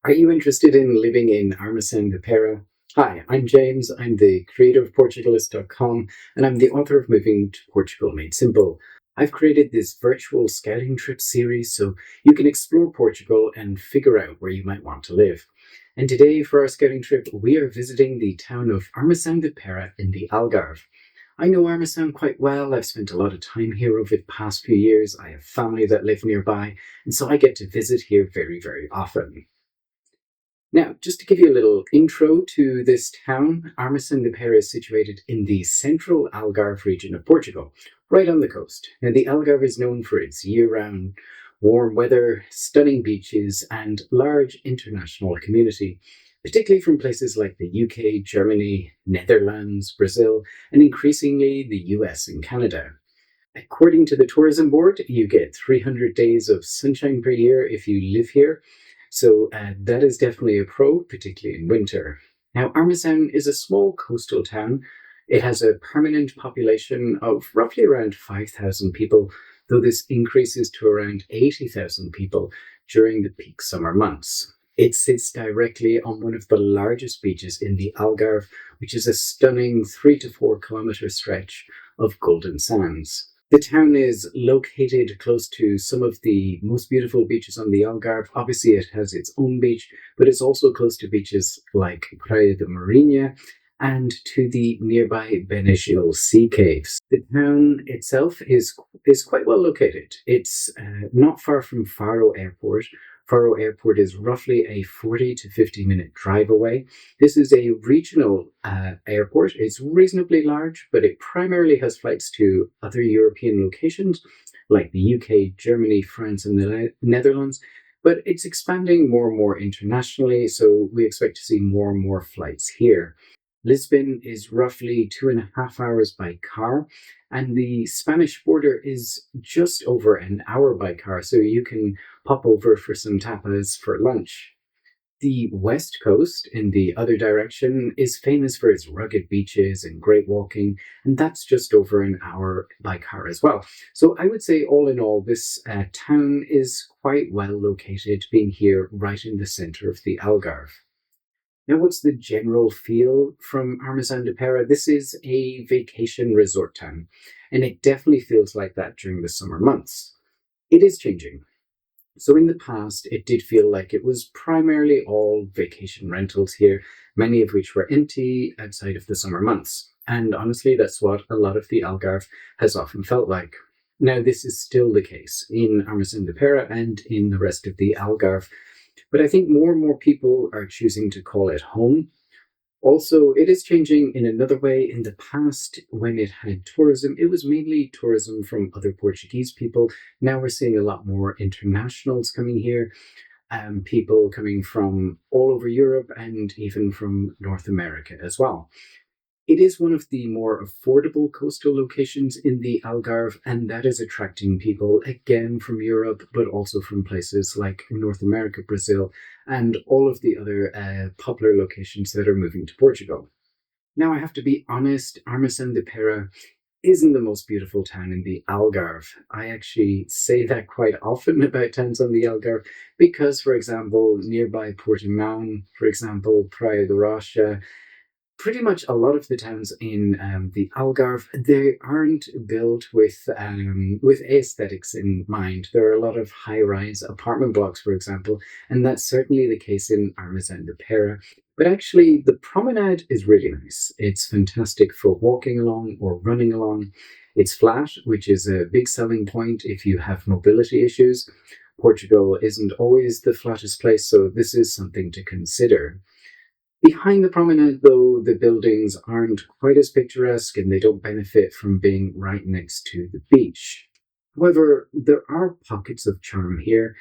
Are you interested in living in Armação de Pêra? Hi, I'm James. I'm the creator of Portugalist.com, and I'm the author of Moving to Portugal Made Simple. I've created this virtual scouting trip series so you can explore Portugal and figure out where you might want to live. And today, for our scouting trip, we are visiting the town of Armação de Pêra in the Algarve. I know Armação quite well. I've spent a lot of time here over the past few years. I have family that live nearby, and so I get to visit here very, very often. Now, just to give you a little intro to this town, Armação de Pêra is situated in the central Algarve region of Portugal, right on the coast. Now, the Algarve is known for its year-round warm weather, stunning beaches, and large international community, particularly from places like the UK, Germany, Netherlands, Brazil, and increasingly the US and Canada. According to the tourism board, you get 300 days of sunshine per year if you live here. So that is definitely a pro, particularly in winter. Now, Armação is a small coastal town. It has a permanent population of roughly around 5,000 people, though this increases to around 80,000 people during the peak summer months. It sits directly on one of the largest beaches in the Algarve, which is a stunning 3 to 4 kilometer stretch of golden sands. The town is located close to some of the most beautiful beaches on the Algarve. Obviously, it has its own beach, but it's also close to beaches like Praia de Marinha and to the nearby Benegil sea caves. The town itself is quite well located. It's not far from Faro Airport. Faro Airport is roughly a 40 to 50-minute drive away. This is a regional airport. It's reasonably large, but it primarily has flights to other European locations like the UK, Germany, France, and the Netherlands. But it's expanding more and more internationally, so we expect to see more and more flights here. Lisbon is roughly 2.5 hours by car, and the Spanish border is just over an hour by car, so you can pop over for some tapas for lunch. The west coast, in the other direction, is famous for its rugged beaches and great walking, and that's just over an hour by car as well. So I would say, all in all, this town is quite well located, being here right in the center of the Algarve. Now, what's the general feel from Armação de Pêra? This is a vacation resort town, and it definitely feels like that during the summer months. It is changing. So in the past, it did feel like it was primarily all vacation rentals here, many of which were empty outside of the summer months. And honestly, that's what a lot of the Algarve has often felt like. Now, this is still the case in Armação de Pêra and in the rest of the Algarve, but I think more and more people are choosing to call it home. Also, it is changing in another way. In the past, when it had tourism, it was mainly tourism from other Portuguese people. Now we're seeing a lot more internationals coming here, people coming from all over Europe and even from North America as well. It is one of the more affordable coastal locations in the Algarve, and that is attracting people again from Europe, but also from places like North America, Brazil, and all of the other popular locations that are moving to Portugal. Now, I have to be honest, Armação de Pêra isn't the most beautiful town in the Algarve. I actually say that quite often about towns on the Algarve because, for example, nearby Portimão, for example, Praia de Rocha, pretty much a lot of the towns in the Algarve, they aren't built with aesthetics in mind. There are a lot of high-rise apartment blocks, for example, and that's certainly the case in Armação de Pêra. But actually, the promenade is really nice. It's fantastic for walking along or running along. It's flat, which is a big selling point if you have mobility issues. Portugal isn't always the flattest place, so this is something to consider. Behind the promenade, though, the buildings aren't quite as picturesque and they don't benefit from being right next to the beach. However, there are pockets of charm here.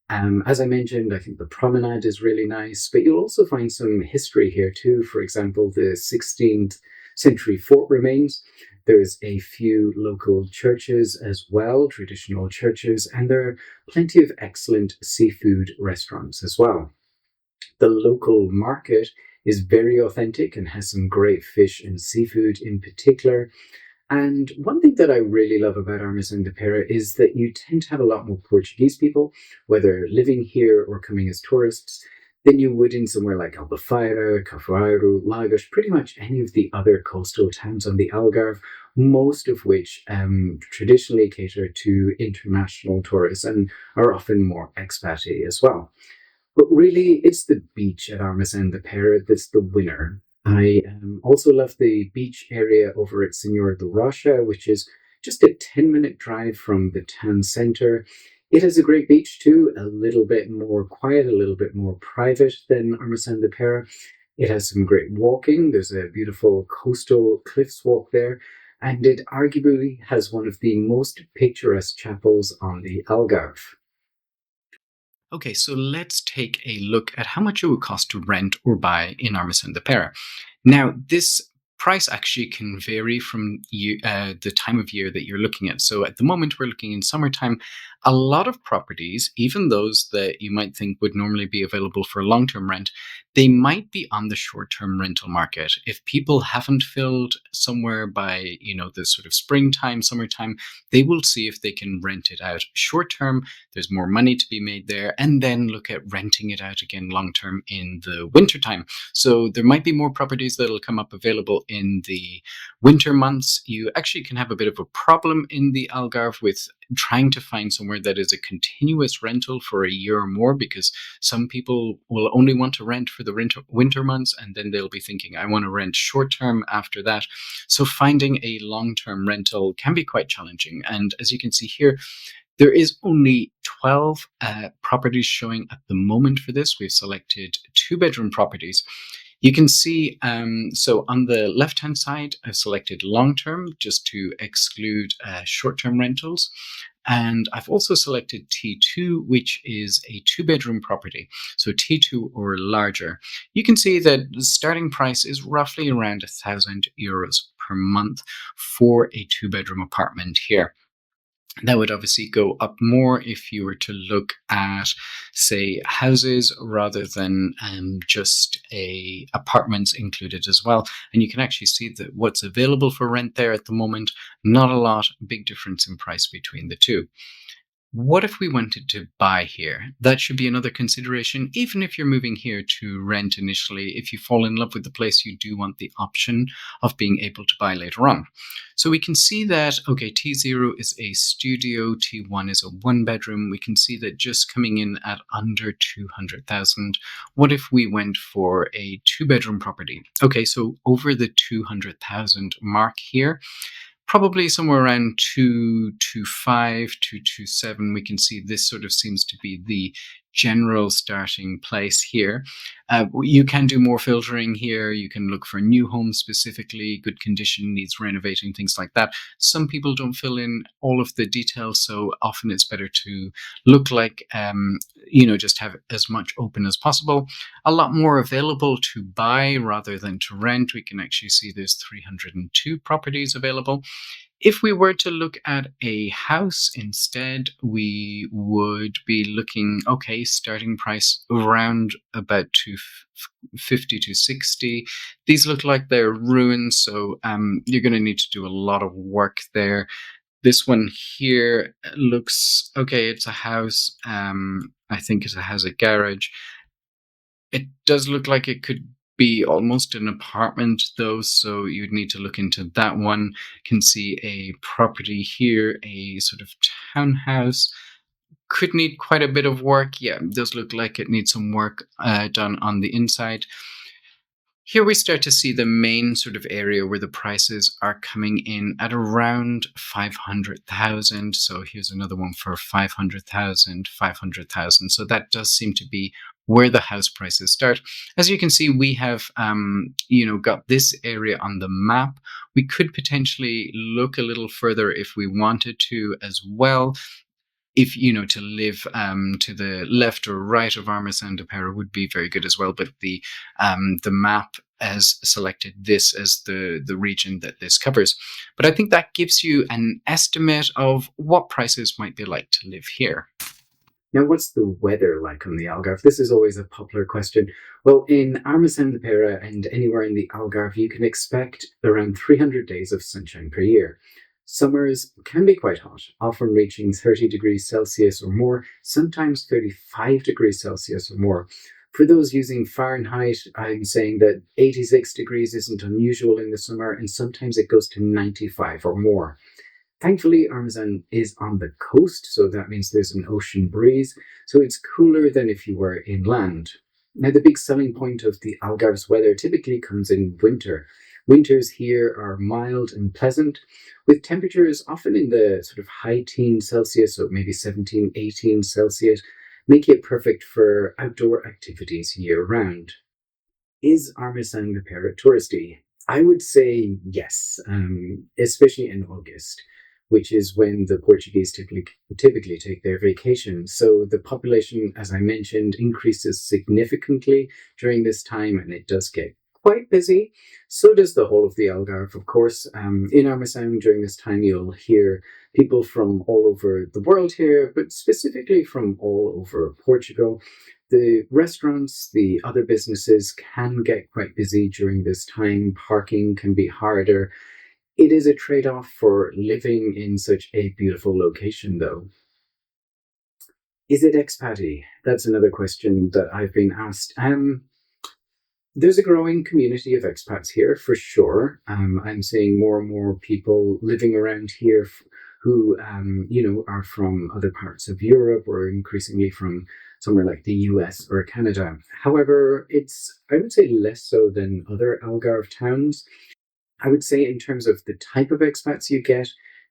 As I mentioned, I think the promenade is really nice, but you'll also find some history here too. For example, the 16th century fort remains. There's a few local churches as well, traditional churches, and there are plenty of excellent seafood restaurants as well. The local market is very authentic and has some great fish and seafood in particular. And one thing that I really love about Armação de Pêra is that you tend to have a lot more Portuguese people, whether living here or coming as tourists. than you would in somewhere like Albufeira, Cafuaro, Lagos, pretty much any of the other coastal towns on the Algarve, most of which traditionally cater to international tourists and are often more expaty as well. But really, it's the beach at Armação de Pêra that's the winner. I also love the beach area over at Senhor do Rocha, which is just a 10-minute drive from the town centre. It has a great beach too, a little bit more quiet, a little bit more private than Armação de Pêra. It has some great walking. There's a beautiful coastal cliffs walk there, and it arguably has one of the most picturesque chapels on the Algarve. Okay, so let's take a look at how much it would cost to rent or buy in Armação de Pêra. Now, this price actually can vary from the time of year that you're looking at. So at the moment, we're looking in summertime. A lot of properties, even those that you might think would normally be available for long-term rent, they might be on the short-term rental market. If people haven't filled somewhere by, the sort of springtime, summertime, they will see if they can rent it out short-term. There's more money to be made there, and then look at renting it out again long-term in the wintertime. So there might be more properties that'll come up available in the winter months. You actually can have a bit of a problem in the Algarve with trying to find somewhere that is a continuous rental for a year or more, because some people will only want to rent for the winter months, and then they'll be thinking, I want to rent short term after that. So finding a long-term rental can be quite challenging. And as you can see here, there is only 12 properties showing at the moment for this. We've selected 2-bedroom properties. You can see, so on the left-hand side, I've selected long-term just to exclude short-term rentals. And I've also selected T2, which is a 2-bedroom property. So T2 or larger. You can see that the starting price is roughly around €1,000 per month for a 2-bedroom apartment here. That would obviously go up more if you were to look at, say, houses rather than just apartments included as well. And you can actually see that what's available for rent there at the moment, not a lot, big difference in price between the two. What if we wanted to buy here? That should be another consideration. Even if you're moving here to rent initially, if you fall in love with the place, you do want the option of being able to buy later on. So we can see that, okay, T0 is a studio, T1 is a 1-bedroom. We can see that just coming in at under 200,000. What if we went for a 2-bedroom property? Okay, so over the 200,000 mark here, probably somewhere around 225, 227. We can see this sort of seems to be the general starting place here. You can do more filtering here. You can look for new homes specifically, good condition, needs renovating, things like that. Some people don't fill in all of the details, so often it's better to look like, just have as much open as possible. A lot more available to buy rather than to rent. We can actually see there's 302 properties available. If we were to look at a house instead, we would be looking, okay, starting price around about 250 to 60. These look like they're ruins, so you're going to need to do a lot of work there. This one here looks, okay, it's a house. I think it has a garage. It does look like it could be almost an apartment though, so you'd need to look into that one. You can see a property here, a sort of townhouse. Could need quite a bit of work. Yeah, it does look like it needs some work done on the inside. Here we start to see the main sort of area where the prices are coming in at around 500,000. So here's another one for 500,000, 500,000. So that does seem to be where the house prices start. As you can see, we have, got this area on the map. We could potentially look a little further if we wanted to as well. If, to live to the left or right of Armação de Pêra would be very good as well. But the map has selected this as the region that this covers. But I think that gives you an estimate of what prices might be like to live here. Now, what's the weather like on the Algarve? This is always a popular question. Well, in Armação de Pêra and anywhere in the Algarve, you can expect around 300 days of sunshine per year. Summers can be quite hot, often reaching 30 degrees Celsius or more, sometimes 35 degrees Celsius or more. For those using Fahrenheit, I'm saying that 86 degrees isn't unusual in the summer, and sometimes it goes to 95 or more. Thankfully, Armasan is on the coast, so that means there's an ocean breeze, so it's cooler than if you were inland. Now, the big selling point of the Algarve's weather typically comes in winter. Winters here are mild and pleasant, with temperatures often in the sort of high teens Celsius, so maybe 17, 18 Celsius, making it perfect for outdoor activities year round. Is Armação de Pêra touristy? I would say yes, especially in August, which is when the Portuguese typically take their vacation. So the population, as I mentioned, increases significantly during this time, and it does get quite busy. So does the whole of the Algarve, of course. In Armação during this time, you'll hear people from all over the world here, but specifically from all over Portugal. The restaurants, the other businesses can get quite busy during this time. Parking can be harder. It is a trade off for living in such a beautiful location, though. Is it expatty? That's another question that I've been asked. There's a growing community of expats here for sure. I'm seeing more and more people living around here who, are from other parts of Europe or increasingly from somewhere like the US or Canada. However, I would say, less so than other Algarve towns. I would say, in terms of the type of expats you get,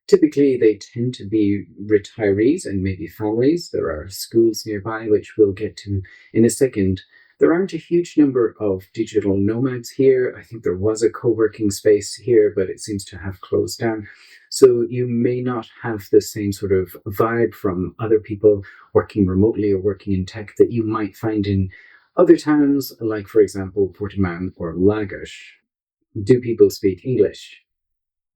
typically they tend to be retirees and maybe families. There are schools nearby, which we'll get to in a second. There aren't a huge number of digital nomads here. I think there was a co-working space here, but it seems to have closed down. So you may not have the same sort of vibe from other people working remotely or working in tech that you might find in other towns, like, for example, Portimão or Lagos. Do people speak English?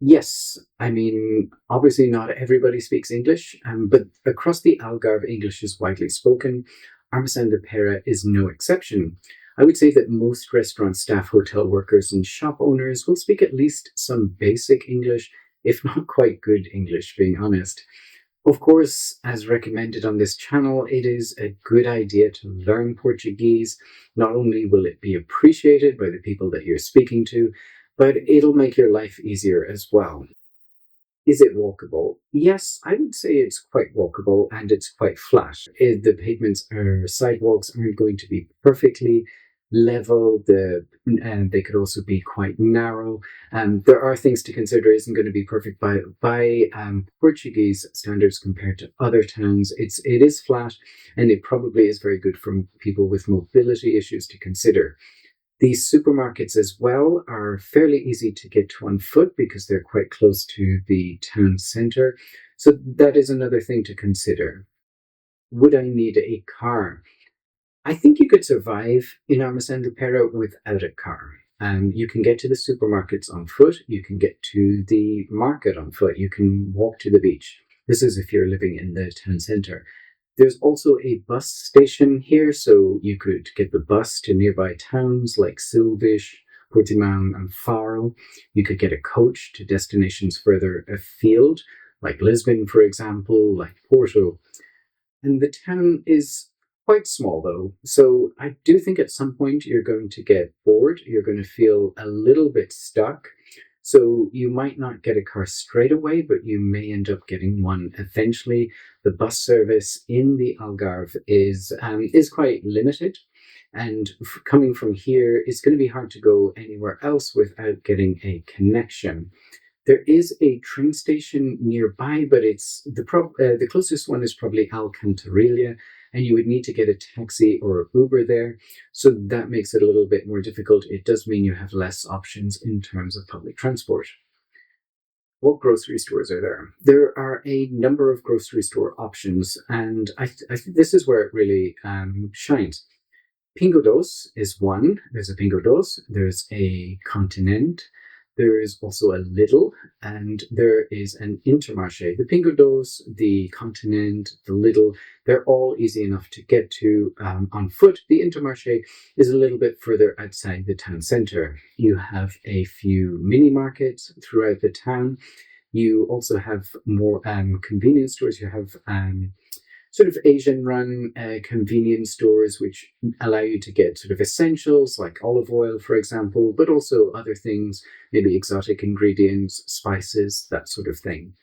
Yes, I mean, obviously not everybody speaks English, but across the Algarve, English is widely spoken. Armação de Pêra is no exception. I would say that most restaurant staff, hotel workers, and shop owners will speak at least some basic English, if not quite good English, being honest. Of course, as recommended on this channel, it is a good idea to learn Portuguese. Not only will it be appreciated by the people that you're speaking to, but it'll make your life easier as well. Is it walkable? Yes, I would say it's quite walkable and it's quite flat. The pavements or sidewalks aren't going to be perfectly level. They could also be quite narrow. There are things to consider. It isn't going to be perfect by Portuguese standards compared to other towns. It is flat, and it probably is very good for people with mobility issues to consider. These supermarkets as well are fairly easy to get to on foot because they're quite close to the town centre. So that is another thing to consider. Would I need a car? I think you could survive in Armação de Pêra without a car. You can get to the supermarkets on foot. You can get to the market on foot. You can walk to the beach. This is if you're living in the town centre. There's also a bus station here, so you could get the bus to nearby towns like Silves, Portimão, and Faro. You could get a coach to destinations further afield, like Lisbon, for example, like Porto. And the town is quite small, though, so I do think at some point you're going to get bored. You're going to feel a little bit stuck. So you might not get a car straight away, but you may end up getting one eventually. The bus service in the Algarve is quite limited, and coming from here, it's going to be hard to go anywhere else without getting a connection. There is a train station nearby, but the closest one is probably Alcantarilla, and you would need to get a taxi or Uber there. So that makes it a little bit more difficult. It does mean you have less options in terms of public transport. What grocery stores are there? There are a number of grocery store options, and I think this is where it really shines. Pingo Dos is one. There's a Pingo Dos. There's a Continent. There is also a Lidl, and there is an Intermarché. The Pingo Dos, the Continent, the Lidl, they're all easy enough to get to on foot. The Intermarché is a little bit further outside the town centre. You have a few mini markets throughout the town. You also have more convenience stores. You have sort of Asian-run convenience stores, which allow you to get sort of essentials like olive oil, for example, but also other things, maybe exotic ingredients, spices, that sort of thing.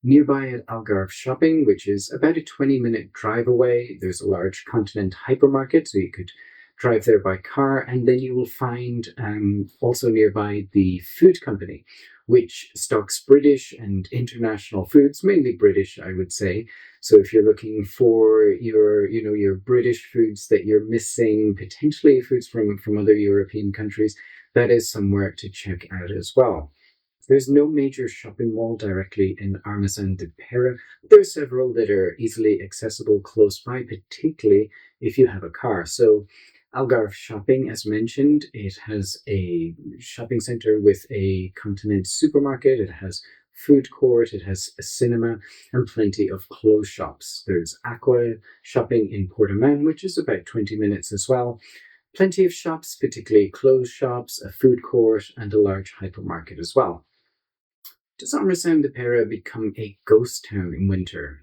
Nearby at Algarve Shopping, which is about a 20-minute drive away, there's a large continent hypermarket, so you could drive there by car, and then you will find also nearby the food company, which stocks British and international foods, mainly British, I would say. So if you're looking for your British foods that you're missing, potentially foods from other European countries, that is somewhere to check out as well. There's no major shopping mall directly in Armação de Pêra. There are several that are easily accessible close by, particularly if you have a car. So Algarve Shopping, as mentioned, it has a shopping center with a continent supermarket. It has food court, it has a cinema, and plenty of clothes shops. There's Aqua Shopping in Portimão, which is about 20 minutes as well. Plenty of shops, particularly clothes shops, a food court, and a large hypermarket as well. Does Armação de Pêra become a ghost town in winter?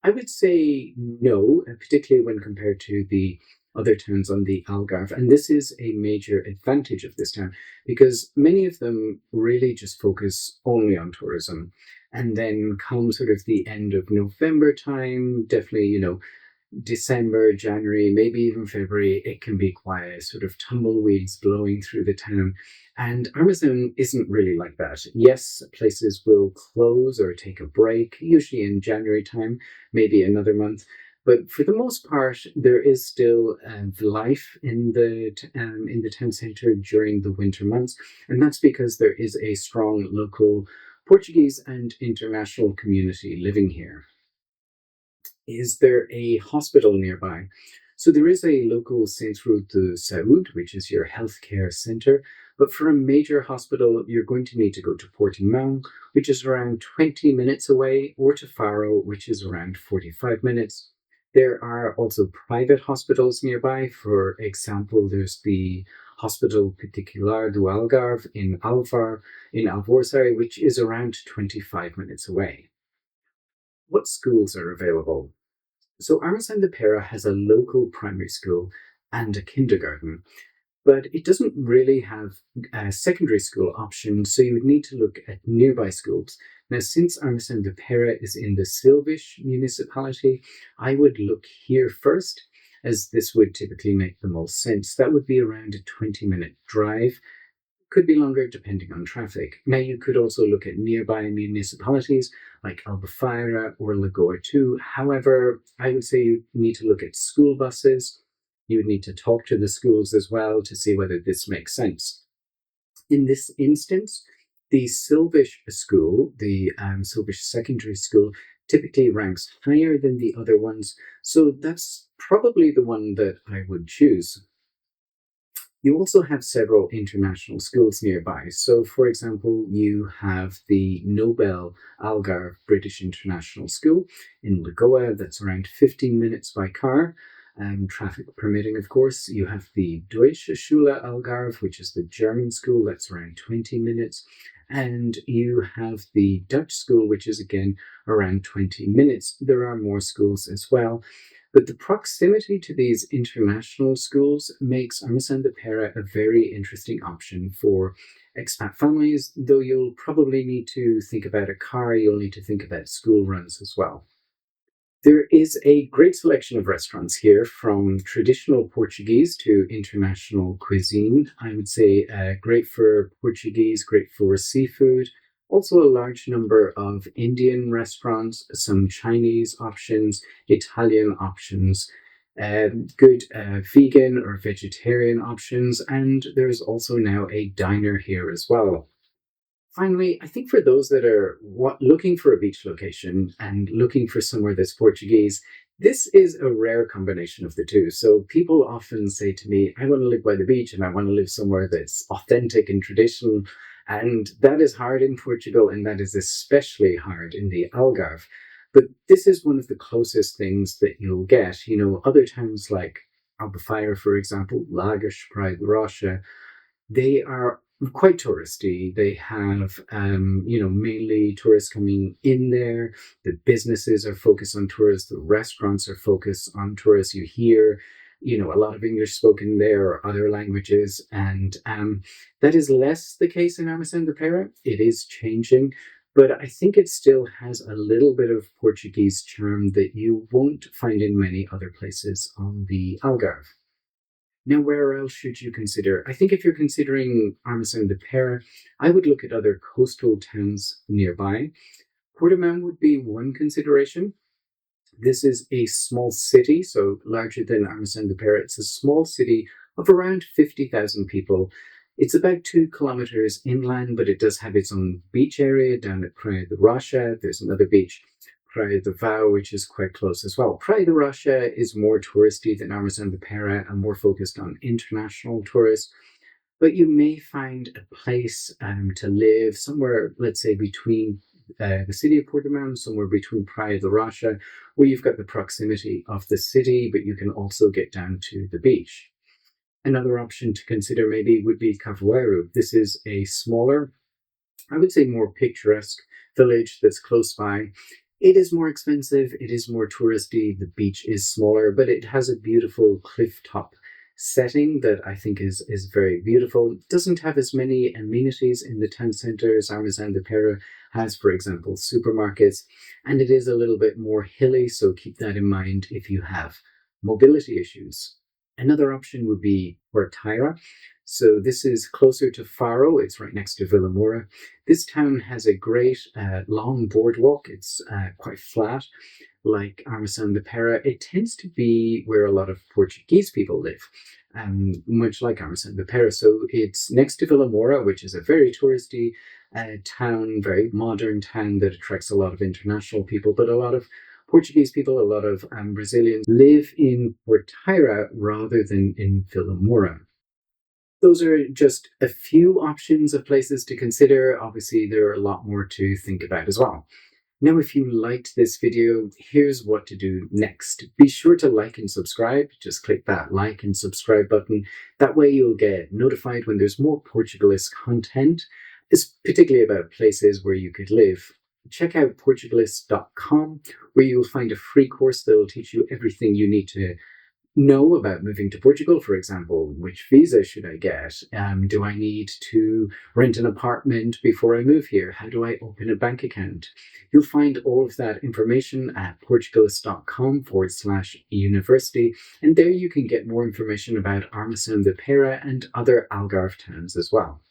I would say no, particularly when compared to the other towns on the Algarve. And this is a major advantage of this town because many of them really just focus only on tourism. And then come sort of the end of November time, definitely, December, January, maybe even February, it can be quiet, sort of tumbleweeds blowing through the town. And Armação isn't really like that. Yes, places will close or take a break, usually in January time, maybe another month. But for the most part, there is still life in the town centre during the winter months, and that's because there is a strong local Portuguese and international community living here. Is there a hospital nearby? So there is a local Centro de Saúde, which is your healthcare centre, but for a major hospital, you're going to need to go to Portimão, which is around 20 minutes away, or to Faro, which is around 45 minutes. There are also private hospitals nearby. For example, there's the Hospital Particular do Algarve in Alvor, which is around 25 minutes away. What schools are available? So Armação de Pêra has a local primary school and a kindergarten, but it doesn't really have a secondary school option, so you would need to look at nearby schools. Now, since Armação de Pêra is in the Silvish municipality, I would look here first, as this would typically make the most sense. That would be around a 20-minute drive. Could be longer depending on traffic. Now, you could also look at nearby municipalities like Albufeira or Lagoa too. However, I would say you need to look at school buses. You would need to talk to the schools as well to see whether this makes sense. In this instance, the Silvish school, the Silvish secondary school, typically ranks higher than the other ones, so that's probably the one that I would choose. You also have several international schools nearby. So, for example, you have the Nobel Algarve British International School in Lagoa, that's around 15 minutes by car, traffic permitting, of course. You have the Deutsche Schule Algarve, which is the German school, that's around 20 minutes. And you have the Dutch school, which is again around 20 minutes. There are more schools as well. But the proximity to these international schools makes Armação de Pêra a very interesting option for expat families, though you'll probably need to think about a car, you'll need to think about school runs as well. There is a great selection of restaurants here, from traditional Portuguese to international cuisine. I would say great for Portuguese, great for seafood. Also, a large number of Indian restaurants, some Chinese options, Italian options, good vegan or vegetarian options, and there's also now a diner here as well. Finally, I think for those that are looking for a beach location and looking for somewhere that's Portuguese, this is a rare combination of the two. So people often say to me, I want to live by the beach and I want to live somewhere that's authentic and traditional. And that is hard in Portugal, and that is especially hard in the Algarve. But this is one of the closest things that you'll get. Other towns like Albufeira, for example, Lagos, Praia de Rocha, they are quite touristy. They have, mainly tourists coming in there. The businesses are focused on tourists. The restaurants are focused on tourists. You hear, a lot of English spoken there or other languages. And that is less the case in Armação de Pêra. It is changing. But I think it still has a little bit of Portuguese charm that you won't find in many other places on the Algarve. Now, where else should you consider? I think if you're considering Armação de Pêra, I would look at other coastal towns nearby. Portimão would be one consideration. This is a small city, so larger than Armação de Pêra. It's a small city of around 50,000 people. It's about 2 kilometers inland, but it does have its own beach area down at Praia de Rocha. There's another beach, Praia de Vau, which is quite close as well. Praia de Rocha is more touristy than Armação de Pêra and more focused on international tourists. But you may find a place to live somewhere, let's say, between the city of Portimão, somewhere between Praia de Rocha, where you've got the proximity of the city, but you can also get down to the beach. Another option to consider maybe would be Cavueiro. This is a smaller, I would say more picturesque village that's close by. It is more expensive, it is more touristy, the beach is smaller, but it has a beautiful cliff top setting that I think is very beautiful. It doesn't have as many amenities in the town centre as Armação de Pêra has, for example, supermarkets, and it is a little bit more hilly, so keep that in mind if you have mobility issues. Another option would be Porteira. So this is closer to Faro. It's right next to Vila Moura. This town has a great long boardwalk. It's quite flat, like Armação de Pêra. It tends to be where a lot of Portuguese people live, much like Armação de Pêra. So it's next to Vila Moura, which is a very touristy town, very modern town that attracts a lot of international people, but a lot of Portuguese people, a lot of Brazilians live in Porteira rather than in Vila Moura. Those are just a few options of places to consider. Obviously, there are a lot more to think about as well. Now, if you liked this video, here's what to do next. Be sure to like and subscribe. Just click that like and subscribe button. That way you'll get notified when there's more Portugalist content, particularly about places where you could live. Check out Portuguese.com, where you'll find a free course that will teach you everything you need to know about moving to Portugal. For example, which visa should I get? Do I need to rent an apartment before I move here? How do I open a bank account? You'll find all of that information at Portuguese.com/university, and there you can get more information about Armação de Pêra and other Algarve towns as well.